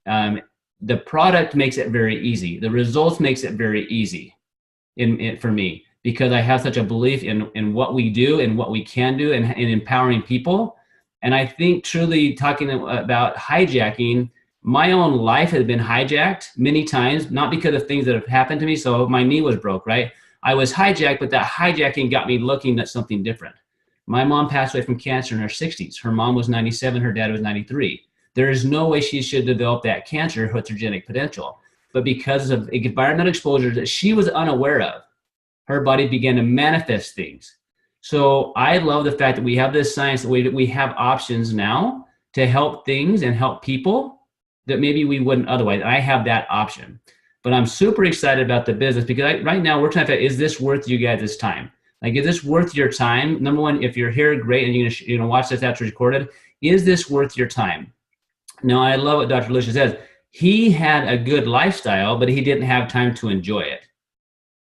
[SPEAKER 4] The product makes it very easy. The results makes it very easy for me, because I have such a belief in what we do and what we can do, and in empowering people. And I think, truly talking about hijacking, my own life has been hijacked many times, not because of things that have happened to me. So my knee was broke, right? I was hijacked, but that hijacking got me looking at something different. My mom passed away from cancer in her 60s. Her mom was 97, her dad was 93. There is no way she should develop that cancer with her genetic potential. But because of environmental exposure that she was unaware of, her body began to manifest things. So I love the fact that we have this science, that we have options now to help things and help people that maybe we wouldn't otherwise. I have that option. But I'm super excited about the business, because right now we're trying to figure out, is this worth you guys' time? Like, is this worth your time? Number one, if you're here, great, and you're going to watch this after it's recorded, is this worth your time? Now, I love what Dr. Lucia says. He had a good lifestyle, but he didn't have time to enjoy it,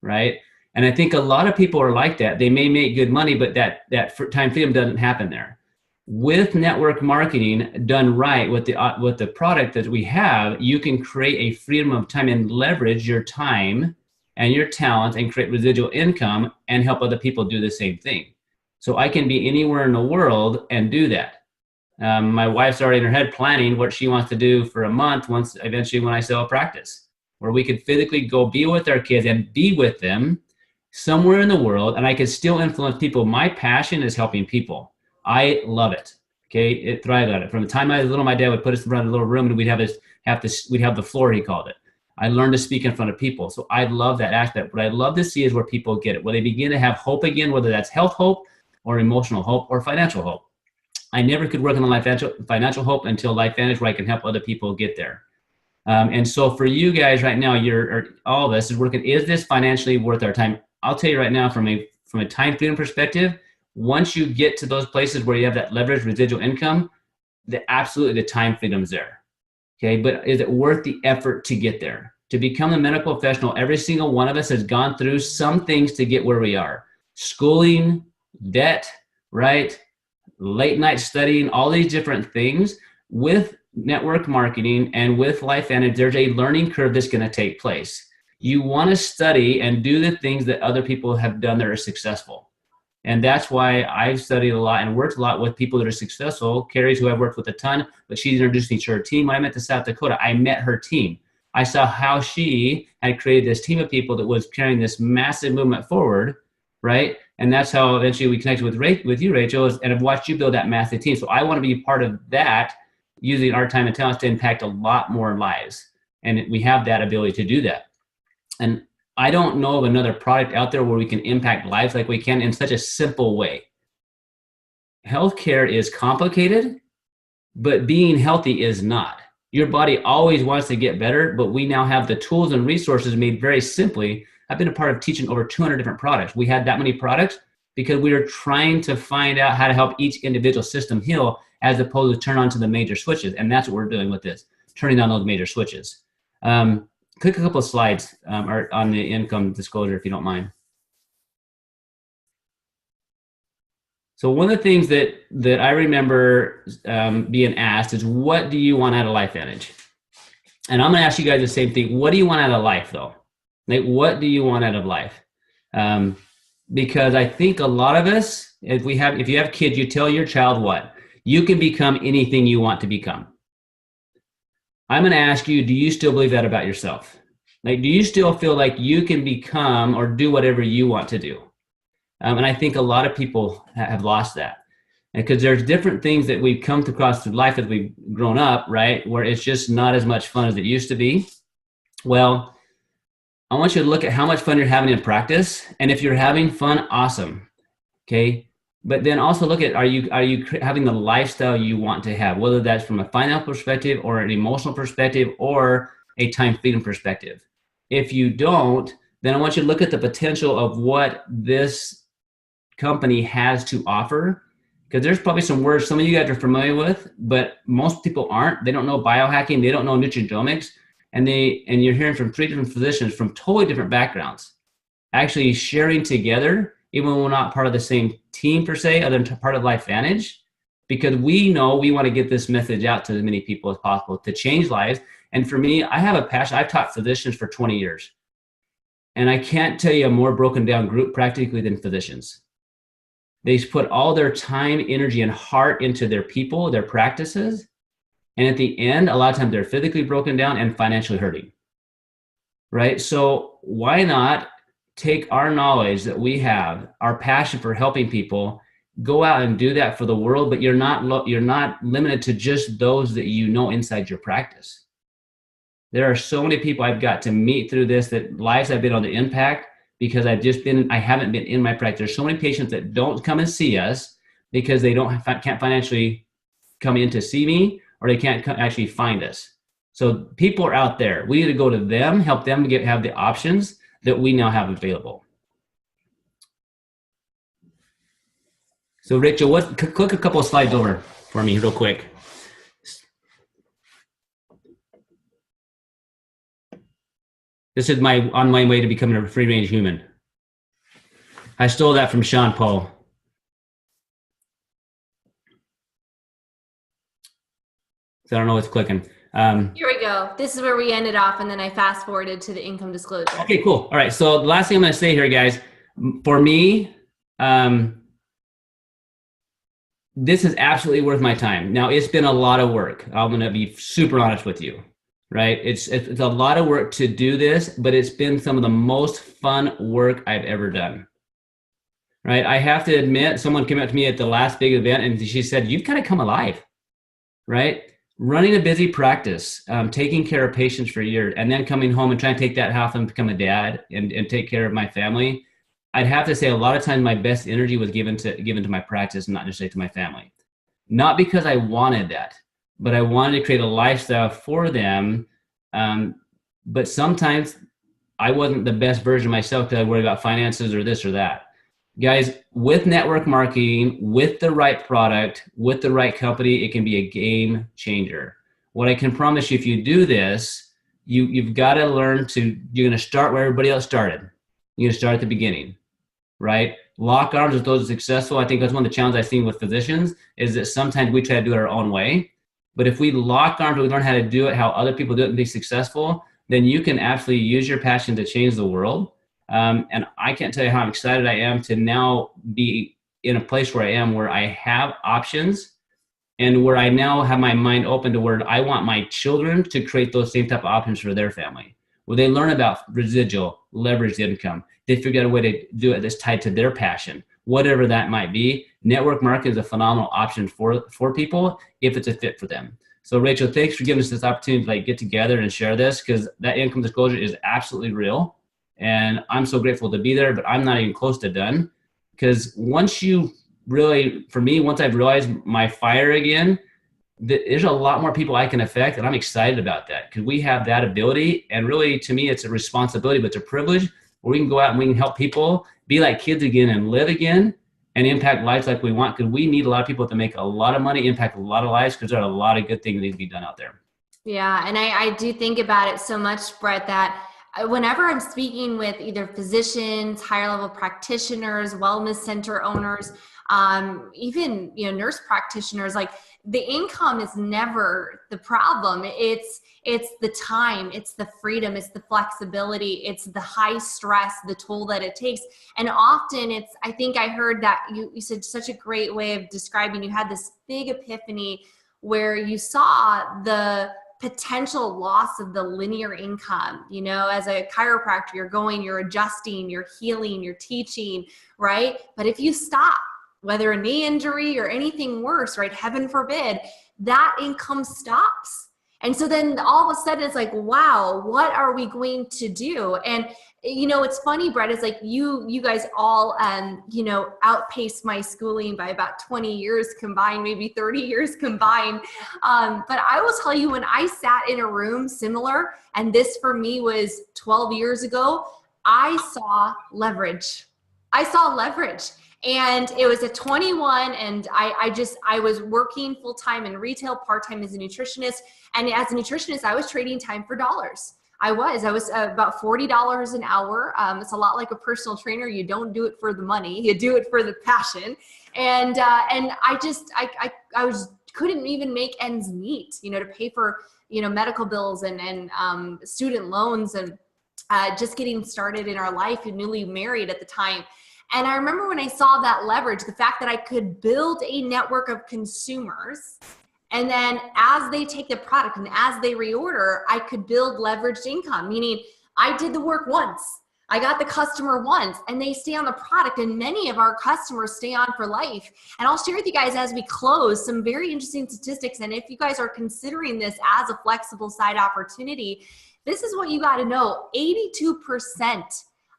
[SPEAKER 4] right? And I think a lot of people are like that. They may make good money, but that time freedom doesn't happen there. With network marketing done right, with the product that we have, you can create a freedom of time and leverage your time and your talent and create residual income and help other people do the same thing. So I can be anywhere in the world and do that. My wife's already in her head planning what she wants to do for a month eventually when I sell a practice, where we could physically go be with our kids and be with them somewhere in the world, and I could still influence people. My passion is helping people. I love it. Okay, it thrived on it. From the time I was little, my dad would put us in front of a little room, and we'd have the floor, he called it. I learned to speak in front of people. So I love that aspect. What I love to see is where people get it, where they begin to have hope again, whether that's health hope or emotional hope or financial hope. I never could work on the financial hope until LifeVantage, where I can help other people get there. And so for you guys right now, all of us is working. Is this financially worth our time? I'll tell you right now, from a time freedom perspective, once you get to those places where you have that leveraged residual income, absolutely the time freedom is there. Okay, but is it worth the effort to get there? To become a medical professional, every single one of us has gone through some things to get where we are. Schooling, debt, right? Late night studying, all these different things. With network marketing and with LifeVantage, there's a learning curve that's going to take place. You want to study and do the things that other people have done that are successful. And that's why I've studied a lot and worked a lot with people that are successful. Carrie's who I've worked with a ton, but she's introduced me to her team. When I met to South Dakota, I met her team. I saw how she had created this team of people that was carrying this massive movement forward, right? And that's how eventually we connected with you, Rachel, and I've watched you build that massive team. So I want to be part of that, using our time and talents to impact a lot more lives. And we have that ability to do that. And I don't know of another product out there where we can impact lives like we can in such a simple way. Healthcare is complicated, but being healthy is not. Your body always wants to get better, but we now have the tools and resources made very simply. I've been a part of teaching over 200 different products. We had that many products because we were trying to find out how to help each individual system heal, as opposed to turn on to the major switches. And that's what we're doing with this, turning on those major switches. Click a couple of slides on the income disclosure, if you don't mind. So one of the things that I remember being asked is, what do you want out of LifeVantage? And I'm gonna ask you guys the same thing. What do you want out of life though? Like, what do you want out of life? Because I think a lot of us, if you have kids, you tell your child what? You can become anything you want to become. I'm going to ask you, do you still believe that about yourself? Like, do you still feel like you can become or do whatever you want to do? And I think a lot of people have lost that. Because there's different things that we've come across through life as we've grown up, right? Where it's just not as much fun as it used to be. Well, I want you to look at how much fun you're having in practice. And if you're having fun, awesome. Okay. But then also look at, are you having the lifestyle you want to have, whether that's from a financial perspective or an emotional perspective or a time freedom perspective. If you don't, then I want you to look at the potential of what this company has to offer. Because there's probably some words some of you guys are familiar with, but most people aren't. They don't know biohacking. They don't know nutrigenomics. And you're hearing from 3 different physicians from totally different backgrounds, actually sharing together, even when we're not part of the same team per se, other than part of LifeVantage, because we know we want to get this message out to as many people as possible to change lives. And for me, I have a passion. I've taught physicians for 20 years. And I can't tell you a more broken down group practically than physicians. They put all their time, energy, and heart into their people, their practices. And at the end, a lot of times they're physically broken down and financially hurting, right? So why not take our knowledge that we have, our passion for helping people, go out and do that for the world, but you're not limited to just those that you know inside your practice. There are so many people I've got to meet through this, that lives I've been able to impact because I haven't been in my practice. There's so many patients that don't come and see us because they can't financially come in to see me, or they can't actually find us. So people are out there. We need to go to them, help them have the options that we now have available. So Rachel, click a couple of slides over for me real quick. This is on my way to becoming a free range human. I stole that from Sean Paul. So I don't know what's clicking.
[SPEAKER 1] Here we go. This is where we ended off, and then I fast forwarded to the income disclosure.
[SPEAKER 4] Okay, cool. All right. So the last thing I'm going to say here, guys, for me, this is absolutely worth my time. Now, it's been a lot of work. I'm going to be super honest with you, right? It's a lot of work to do this, but it's been some of the most fun work I've ever done, right? I have to admit, someone came up to me at the last big event, and she said, "You've kind of come alive," right? Running a busy practice, taking care of patients for a year, and then coming home and trying to take that half and become a dad and take care of my family. I'd have to say a lot of times my best energy was given to my practice, and not necessarily to my family. Not because I wanted that, but I wanted to create a lifestyle for them. But sometimes I wasn't the best version of myself because I worried about finances or this or that. Guys, with network marketing, with the right product, with the right company, it can be a game changer. What I can promise you, if you do this, you've got to learn you're going to start where everybody else started. You're going to start at the beginning, right? Lock arms with those successful. I think that's one of the challenges I've seen with physicians is that sometimes we try to do it our own way. But if we lock arms, we learn how to do it, how other people do it and be successful, then you can actually use your passion to change the world. And I can't tell you how excited I am to now be in a place where I am, where I have options and where I now have my mind open to where I want my children to create those same type of options for their family, where they learn about residual, leveraged income. They figure out a way to do it that's tied to their passion, whatever that might be. Network marketing is a phenomenal option for people if it's a fit for them. So Rachel, thanks for giving us this opportunity to get together and share this, because that income disclosure is absolutely real. And I'm so grateful to be there, but I'm not even close to done. Because once I've realized my fire again, there's a lot more people I can affect, and I'm excited about that because we have that ability. And really, to me, it's a responsibility, but it's a privilege where we can go out and we can help people be like kids again and live again and impact lives like we want, because we need a lot of people to make a lot of money, impact a lot of lives, because there are a lot of good things that need to be done out there.
[SPEAKER 1] Yeah, and I do think about it so much, Brett, that whenever I'm speaking with either physicians, higher level practitioners, wellness center owners, even nurse practitioners, the income is never the problem. It's the time, it's the freedom, it's the flexibility, it's the high stress, the toll that it takes. And often I think I heard that you said such a great way of describing, you had this big epiphany where you saw the potential loss of the linear income. As a chiropractor, you're adjusting, you're healing, you're teaching, right? But if you stop, whether a knee injury or anything worse, right, heaven forbid, that income stops. And so then all of a sudden it's like, wow, what are we going to do? And you know, it's funny, Brett, is like you guys all, you know, outpaced my schooling by about 20 years combined, maybe 30 years combined. But I will tell you, when I sat in a room similar, and this for me was 12 years ago, I saw leverage. I saw leverage. And it was at 21, and I was working full-time in retail, part-time as a nutritionist. And as a nutritionist, I was trading time for dollars. I was about $40 an hour. It's a lot like a personal trainer. You don't do it for the money, you do it for the passion. And I couldn't even make ends meet, you know, to pay for, you know, medical bills and student loans, and just getting started in our life and newly married at the time. And I remember when I saw that leverage, the fact that I could build a network of consumers, and then as they take the product and as they reorder, I could build leveraged income, meaning I did the work once, I got the customer once, and they stay on the product, and many of our customers stay on for life. And I'll share with you guys as we close some very interesting statistics. And if you guys are considering this as a flexible side opportunity, this is what you got to know. 82%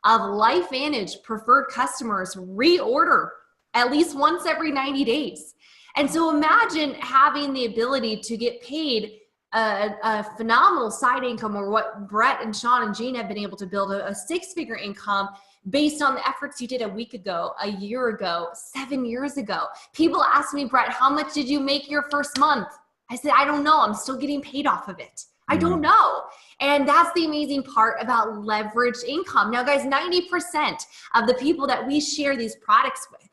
[SPEAKER 1] of LifeVantage preferred customers reorder at least once every 90 days. And so imagine having the ability to get paid a phenomenal side income, or what Brett and Sean and Jean have been able to build, a six-figure income based on the efforts you did a week ago, a year ago, 7 years ago. People ask me, Brett, how much did you make your first month? I said, I don't know. I'm still getting paid off of it. I don't know. And that's the amazing part about leveraged income. Now, guys, 90% of the people that we share these products with,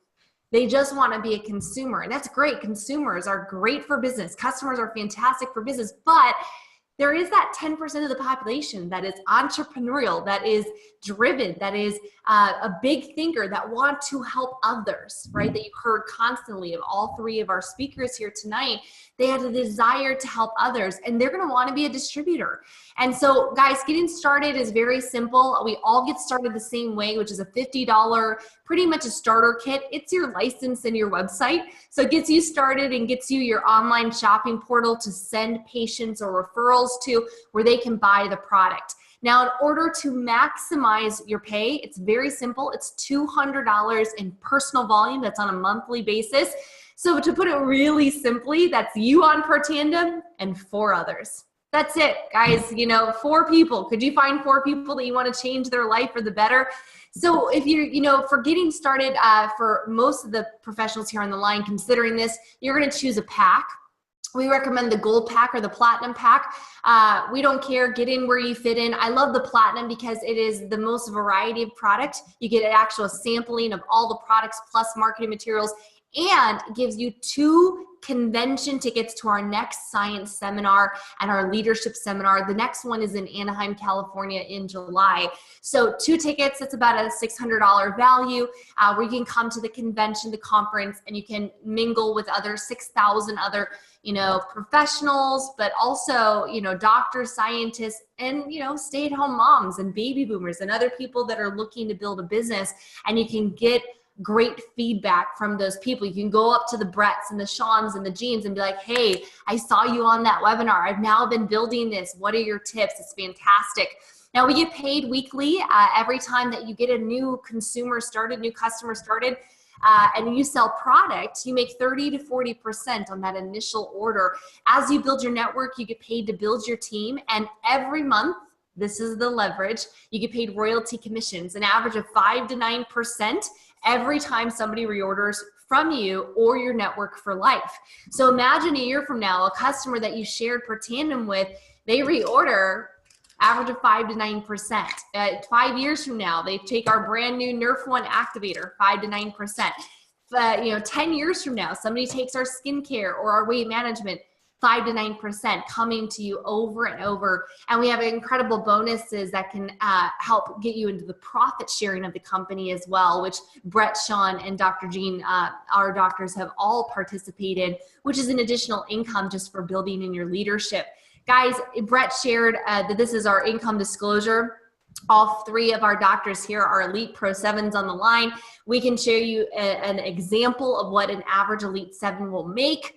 [SPEAKER 1] they just want to be a consumer. And that's great. Consumers are great for business. Customers are fantastic for business. But there is that 10% of the population that is entrepreneurial, that is driven, that is a big thinker, that want to help others, right? That you heard constantly of all three of our speakers here tonight. They have the desire to help others, and they're going to want to be a distributor. And so, guys, getting started is very simple. We all get started the same way, which is a $50, pretty much a starter kit. It's your license and your website. So it gets you started and gets you your online shopping portal to send patients or referrals to, where they can buy the product. Now, in order to maximize your pay, it's very simple. It's $200 in personal volume. That's on a monthly basis. So to put it really simply, that's you on Protandim and 4 others. That's it, guys. You know, 4 people. Could you find 4 people that you want to change their life for the better? So if you're, you know, for getting started, for most of the professionals here on the line considering this, you're going to choose a pack. We recommend the gold pack or the platinum pack. We don't care, get in where you fit in. I love the platinum because it is the most variety of product. You get an actual sampling of all the products plus marketing materials, and gives you 2 convention tickets to our next science seminar and our leadership seminar. The next one is in Anaheim, California in July. So 2 tickets, that's about a $600 value, where you can come to the convention, the conference, and you can mingle with other 6,000 other, you know, professionals, but also, you know, doctors, scientists, and, you know, stay-at-home moms and baby boomers and other people that are looking to build a business. And you can get great feedback from those people. You can go up to the Bretts and the Seans and the Jeans and be like, hey, I saw you on that webinar. I've now been building this. What are your tips? It's fantastic. Now, we get paid weekly every time that you get a new consumer started, new customer started, and you sell product. You make 30 to 40% on that initial order. As you build your network, you get paid to build your team. And every month, this is the leverage, you get paid royalty commissions, an average of 5 to 9% every time somebody reorders from you or your network for life. So imagine a year from now, a customer that you shared Protandim with, they reorder, average of 5 to 9%. 5 years from now, they take our brand new Nerf One activator, 5 to 9%. 10 years from now, somebody takes our skincare or our weight management, 5 to 9% coming to you over and over. And we have incredible bonuses that can help get you into the profit sharing of the company as well, which Brett, Sean, and Dr. Jean, our doctors, have all participated, which is an additional income just for building in your leadership. Guys, Brett shared that this is our income disclosure. All 3 of our doctors here are Elite Pro 7s on the line. We can show you an example of what an average Elite 7 will make.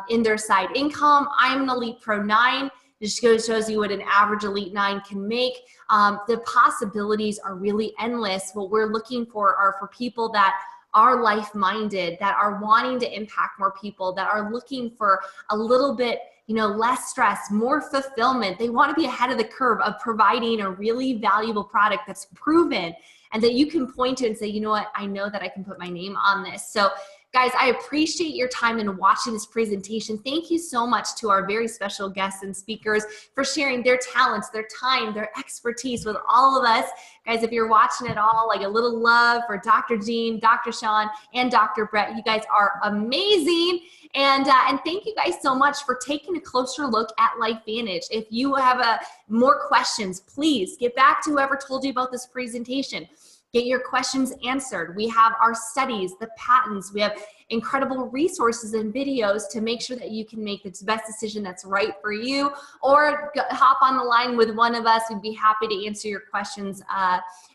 [SPEAKER 1] in their side income. I'm an Elite Pro 9. It just shows you what an average Elite 9 can make. The possibilities are really endless. What we're looking for are for people that are life-minded, that are wanting to impact more people, that are looking for a little bit, less stress, more fulfillment. They want to be ahead of the curve of providing a really valuable product that's proven and that you can point to and say, you know what, I know that I can put my name on this. So guys, I appreciate your time in watching this presentation. Thank you so much to our very special guests and speakers for sharing their talents, their time, their expertise with all of us. Guys, if you're watching at all, like a little love for Dr. Jean, Dr. Sean, and Dr. Brett. You guys are amazing. And thank you guys so much for taking a closer look at LifeVantage. If you have more questions, please get back to whoever told you about this presentation. Get your questions answered. We have our studies, the patents. We have incredible resources and videos to make sure that you can make the best decision that's right for you, or hop on the line with one of us. We'd be happy to answer your questions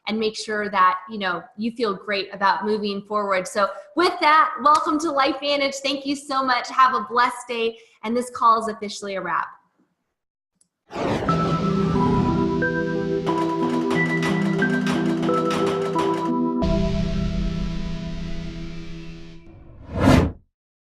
[SPEAKER 1] and make sure that you feel great about moving forward. So with that, welcome to LifeVantage. Thank you so much. Have a blessed day. And this call is officially a wrap.